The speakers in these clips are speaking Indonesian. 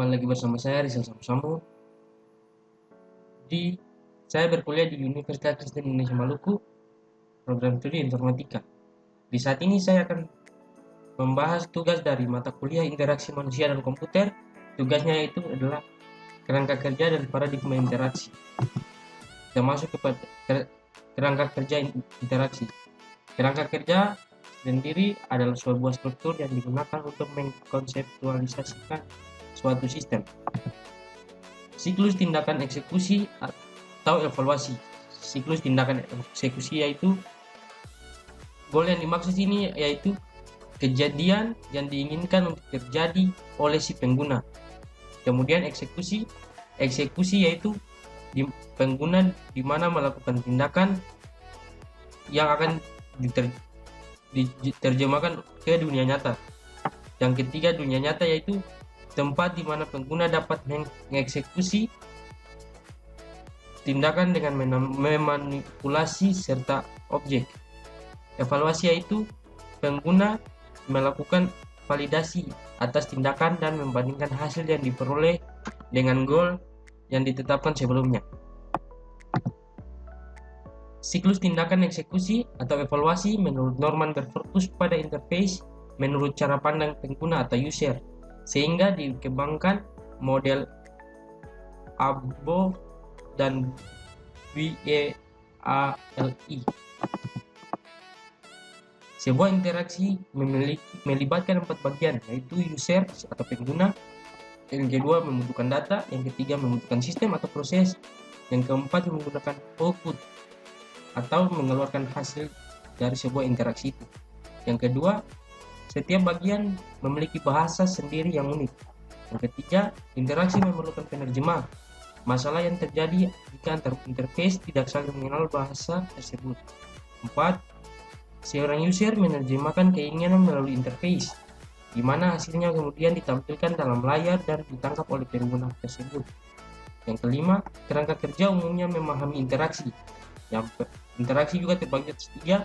kembali lagi bersama saya Rizal Samsamu. Saya berkuliah di Universitas Kristen Indonesia Maluku, program studi informatika. Di saat ini saya akan membahas tugas dari mata kuliah interaksi manusia dan komputer. Tugasnya itu adalah kerangka kerja dan paradigma interaksi. Kita masuk kepada kerangka kerja interaksi. Kerangka kerja sendiri adalah sebuah struktur yang digunakan untuk mengkonseptualisasikan suatu sistem. Siklus tindakan eksekusi atau evaluasi. Siklus tindakan eksekusi yaitu goal yang dimaksud ini yaitu kejadian yang diinginkan untuk terjadi oleh si pengguna. Kemudian eksekusi yaitu pengguna di mana melakukan tindakan yang akan diterjemahkan ke dunia nyata. Yang ketiga, dunia nyata yaitu tempat di mana pengguna dapat mengeksekusi tindakan dengan memanipulasi serta objek. Evaluasi yaitu pengguna melakukan validasi atas tindakan dan membandingkan hasil yang diperoleh dengan goal yang ditetapkan sebelumnya. Siklus tindakan eksekusi atau evaluasi menurut Norman berfokus pada interface menurut cara pandang pengguna atau user, sehingga dikembangkan model ABO dan WEALI. Sebuah interaksi melibatkan 4 bagian, yaitu user atau pengguna, yang kedua membutuhkan data, yang ketiga membutuhkan sistem atau proses, yang keempat menggunakan output atau mengeluarkan hasil dari sebuah interaksi itu. Yang kedua, setiap bagian memiliki bahasa sendiri yang unik. Yang ketiga, interaksi memerlukan penerjemah masalah yang terjadi jika antar interface tidak saling mengenal bahasa tersebut. 4. Seorang user menerjemahkan keinginan melalui interface, di mana hasilnya kemudian ditampilkan dalam layar dan ditangkap oleh pengguna tersebut. Yang kelima, kerangka kerja umumnya memahami interaksi. Interaksi juga terbagi atas 3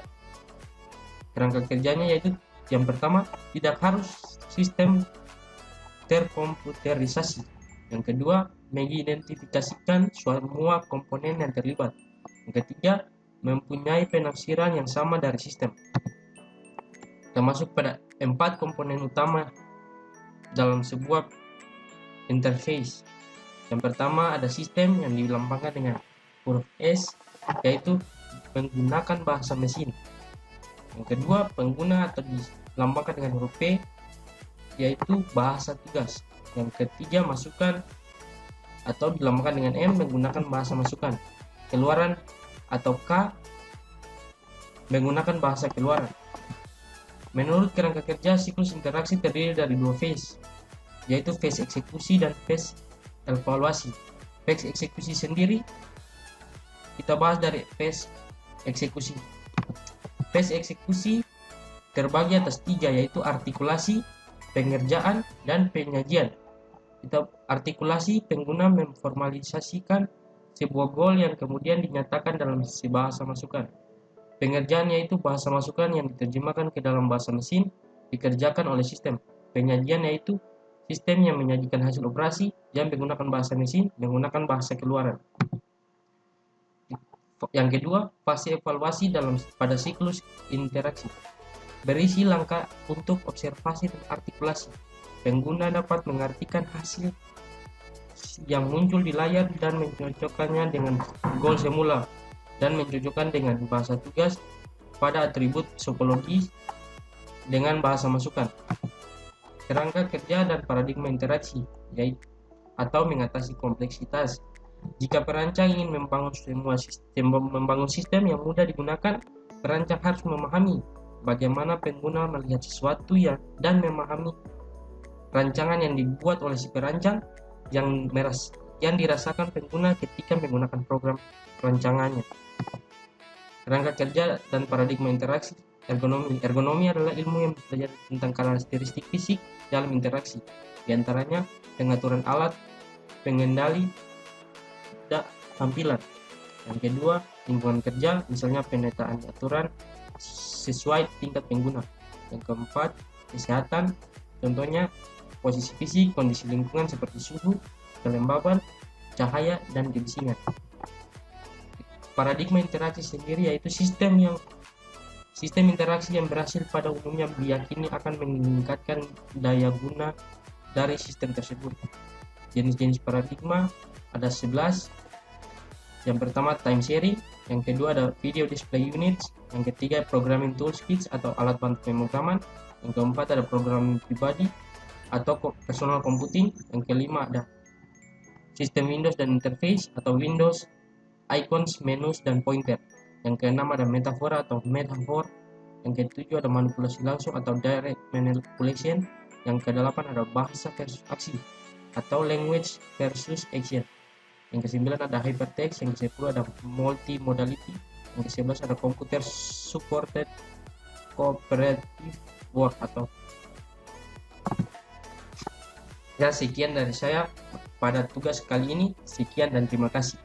kerangka kerjanya, yaitu yang pertama, tidak harus sistem terkomputerisasi. Yang kedua, mengidentifikasikan semua komponen yang terlibat. Yang ketiga, mempunyai penafsiran yang sama dari sistem. Kita masuk pada 4 komponen utama dalam sebuah interface. Yang pertama ada sistem yang dilambangkan dengan huruf S, yaitu menggunakan bahasa mesin. Yang kedua, pengguna atau dilambangkan dengan huruf P, yaitu bahasa tugas. Yang ketiga, masukan atau dilambangkan dengan M, menggunakan bahasa masukan. Keluaran atau K, menggunakan bahasa keluaran. Menurut kerangka kerja, siklus interaksi terdiri dari 2 phase, yaitu phase eksekusi dan phase evaluasi. Phase eksekusi sendiri kita bahas dari phase eksekusi. Phase eksekusi terbagi atas 3, yaitu artikulasi, pengerjaan, dan penyajian. Artikulasi, pengguna memformalisasikan sebuah goal yang kemudian dinyatakan dalam bahasa masukan. Pengerjaan yaitu bahasa masukan yang diterjemahkan ke dalam bahasa mesin, dikerjakan oleh sistem. Penyajian yaitu sistem yang menyajikan hasil operasi yang menggunakan bahasa mesin, menggunakan bahasa keluaran. Yang kedua, fase evaluasi pada siklus interaksi berisi langkah untuk observasi dan artikulasi. Pengguna dapat mengartikan hasil yang muncul di layar dan mencocokkannya dengan goal semula dan mencocokkan dengan bahasa tugas pada atribut topologi dengan bahasa masukan. Kerangka kerja dan paradigma interaksi, yaitu atau mengatasi kompleksitas. Jika perancang ingin membangun sistem yang mudah digunakan, perancang harus memahami bagaimana pengguna melihat sesuatu dan memahami rancangan yang dibuat oleh si perancang yang dirasakan pengguna ketika menggunakan program rancangannya. Kerangka kerja dan paradigma interaksi. Ergonomi adalah ilmu yang belajar tentang karakteristik fisik dalam interaksi, di antaranya pengaturan alat, pengendali, tampilan. Yang kedua, lingkungan kerja, misalnya pemetaan aturan sesuai tingkat pengguna. Yang keempat, kesehatan, contohnya posisi fisik, kondisi lingkungan seperti suhu, kelembaban, cahaya, dan kebisingan. Paradigma interaksi sendiri yaitu sistem interaksi yang berhasil pada umumnya diyakini akan meningkatkan daya guna dari sistem tersebut. Jenis-jenis paradigma ada 11. Yang pertama time series, yang kedua ada video display units, yang ketiga programming toolkits atau alat bantu pemrograman, yang keempat ada programming pribadi atau personal computing, yang kelima ada sistem Windows dan interface atau Windows, icons, menus, dan pointer. Yang keenam ada metafora atau metaphor. Yang ketujuh ada manipulasi langsung atau direct manipulation. Yang kedelapan ada bahasa versus aksi atau language versus action. Yang kesembilan ada hypertext. Yang kesepuluh ada multimodality. Yang kesebelas ada computer supported cooperative work atau ya. Sekian dari saya pada tugas kali ini. Sekian dan terima kasih.